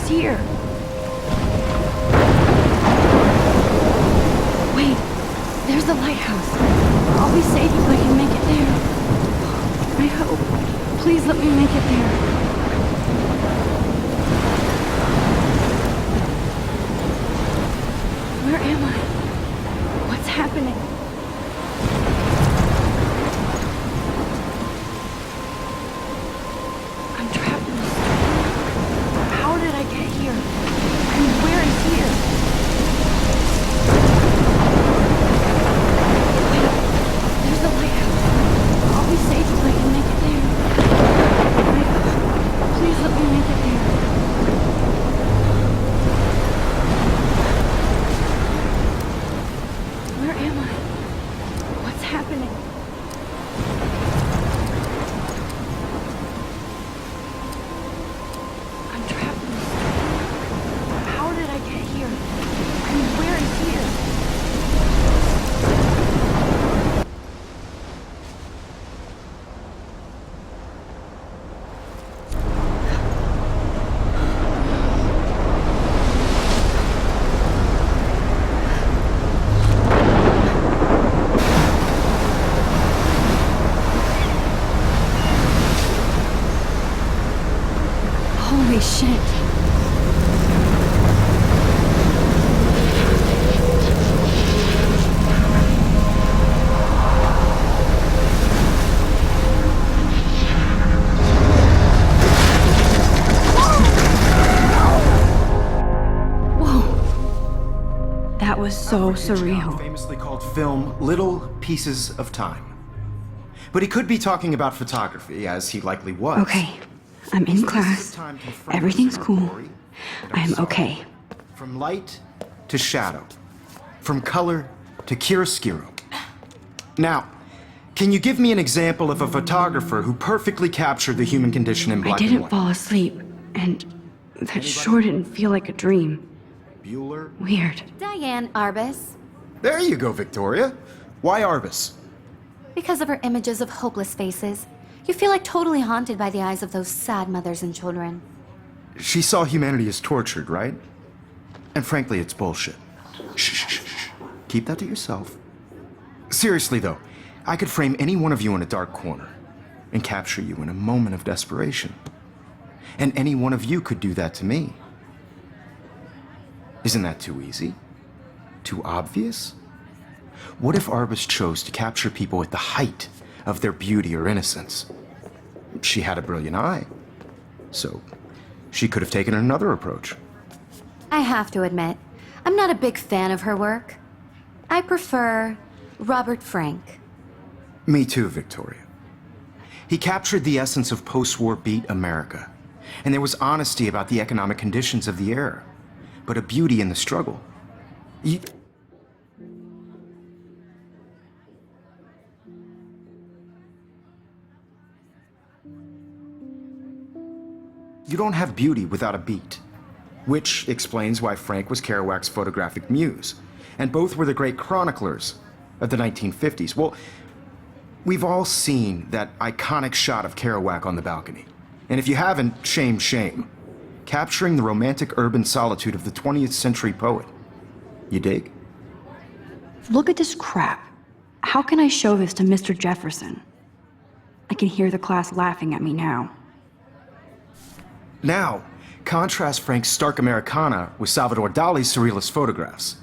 Here. Wait, there's the lighthouse. I'll be safe if I can make it there. I hope. Please let me make it there. Where am I? What's happening? Holy shit. That was so surreal. Famously called film Little Pieces of Time. But he could be talking about photography, as he likely was. Okay, I'm in This is class. time confronting Everything's our cool. glory and our I am sorrow. okay. From light to shadow. From color to chiaroscuro. Now, can you give me an example of a photographer who perfectly captured the human condition in I black and didn't white? fall asleep, and that sure didn't feel like a dream. Bueller? Weird. Diane Arbus. There you go, Victoria. Why Arbus? Because of her images of hopeless faces, you feel like totally haunted by the eyes of those sad mothers and children. She saw humanity as tortured, right? And frankly, it's bullshit. Shh, shh, shh, shh. Keep that to yourself. Seriously, though, I could frame any one of you in a dark corner and capture you in a moment of desperation. And any one of you could do that to me. Isn't that too easy? Too obvious? What if Arbus chose to capture people at the height of their beauty or innocence? She had a brilliant eye, so she could have taken another approach. I have to admit, I'm not a big fan of her work. I prefer Robert Frank. Me too, Victoria. He captured the essence of post-war beat America, and there was honesty about the economic conditions of the era, but a beauty in the struggle. You don't have beauty without a beat, which explains why Frank was Kerouac's photographic muse, and both were the great chroniclers of the 1950s. Well, we've all seen that iconic shot of Kerouac on the balcony. And if you haven't, shame, shame. Capturing the romantic urban solitude of the 20th century poet. You dig? Look at this crap. How can I show this to Mr. Jefferson? I can hear the class laughing at me now. Now, contrast Frank's stark Americana with Salvador Dali's surrealist photographs.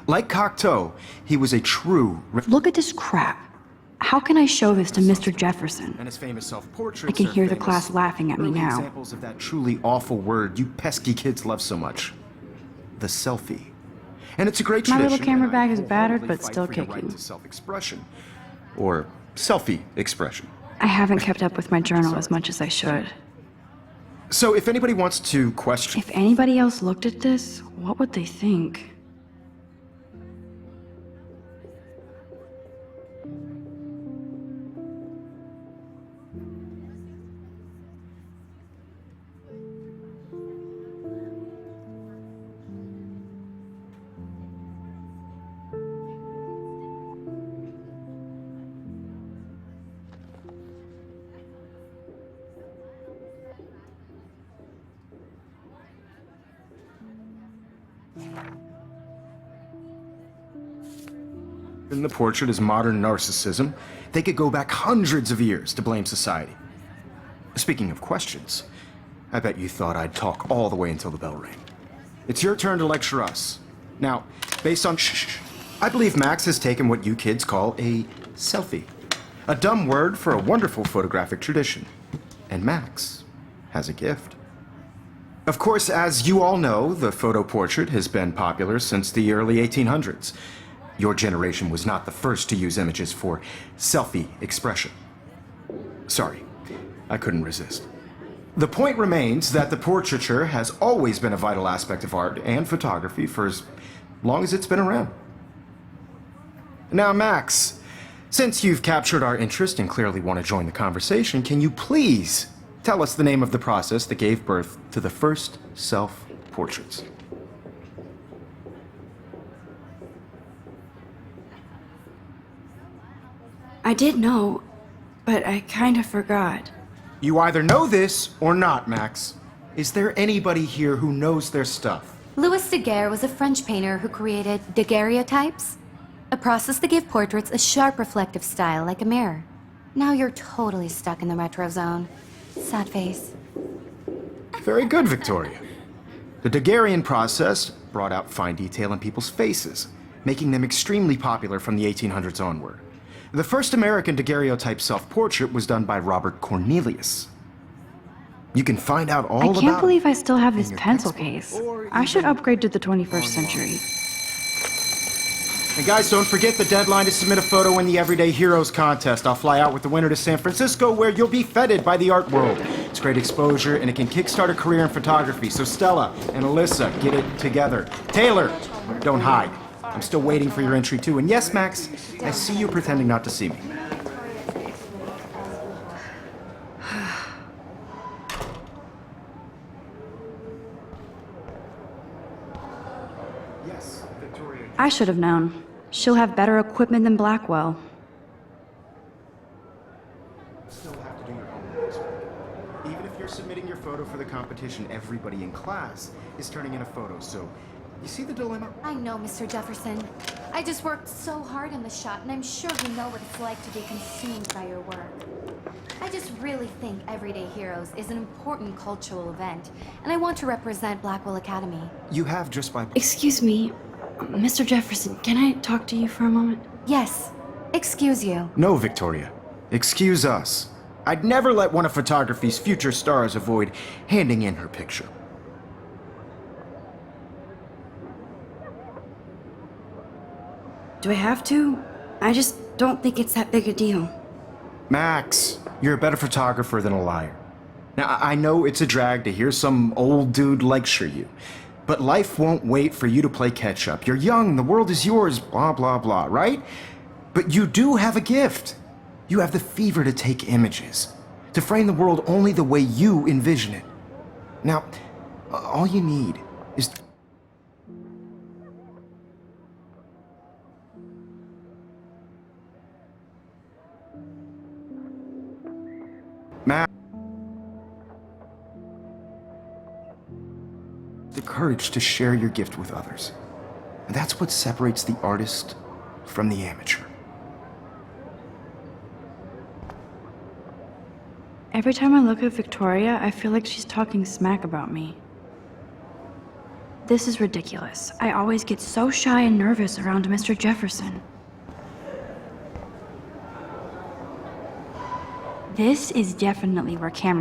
Like Cocteau, he was a true... Look at this crap. How can I show this to Mr. Jefferson? And his famous self-portraits I can are hear the famous. class laughing at me Early now. examples of that truly awful word you pesky kids love so much. The selfie. And it's a great My tradition. little camera and I bag is battered, wholeheartedly but fight still for your right kicking. to self-expression. Or selfie expression. I haven't kept up with my journal as much as I should. So if anybody wants to question... If anybody else looked at this, what would they think? In the portrait is modern narcissism, they could go back hundreds of years to blame society. Speaking of questions, I bet you thought I'd talk all the way until the bell rang. It's your turn to lecture us. Now, based on I believe Max has taken what you kids call a selfie. A dumb word for a wonderful photographic tradition. And Max has a gift. Of course, as you all know, the photo portrait has been popular since the early 1800s. Your generation was not the first to use images for selfie expression. Sorry, I couldn't resist. The point remains that the portraiture has always been a vital aspect of art and photography for as long as it's been around. Now, Max, since you've captured our interest and clearly want to join the conversation, can you please tell us the name of the process that gave birth to the first self-portraits? I did know, but I kind of forgot. You either know this or not, Max. Is there anybody here who knows their stuff? Louis Daguerre was a French painter who created daguerreotypes, a process that gave portraits a sharp reflective style like a mirror. Now you're totally stuck in the retro zone. Sad face. Very good, Victoria. The Daguerrean process brought out fine detail in people's faces, making them extremely popular from the 1800s onward. The first American daguerreotype self-portrait was done by Robert Cornelius. You can find out all I about can't believe I still have in this your pencil textbook, case. or I should even upgrade to the 21st century. And guys, don't forget the deadline to submit a photo in the Everyday Heroes contest. I'll fly out with the winner to San Francisco, where you'll be feted by the art world. It's great exposure, and it can kickstart a career in photography. So Stella and Alyssa, get it together. Taylor, don't hide. I'm still waiting for your entry too. And yes, Max, I see you pretending not to see me. Yes, Victoria. I should have known. She'll have better equipment than Blackwell. Still have to do your homework this week. Even if you're submitting your photo for the competition, everybody in class is turning in a photo, so you see the dilemma? I know, Mr. Jefferson. I just worked so hard on the shot, and I'm sure you know what it's like to be consumed by your work. I just really think Everyday Heroes is an important cultural event, and I want to represent Blackwell Academy. You have just by... Excuse me, Mr. Jefferson, can I talk to you for a moment? Yes, excuse you. No, Victoria. Excuse us. I'd never let one of photography's future stars avoid handing in her picture. Do I have to? I just don't think it's that big a deal. Max, you're a better photographer than a liar. Now, I know it's a drag to hear some old dude lecture you, but life won't wait for you to play catch-up. You're young, the world is yours, blah, blah, blah, right? But you do have a gift. You have the fever to take images, to frame the world only the way you envision it. Now, all you need is... the courage to share your gift with others. And that's what separates the artist from the amateur. Every time I look at Victoria, I feel like she's talking smack about me. This is ridiculous. I always get so shy and nervous around Mr. Jefferson. This is definitely where camera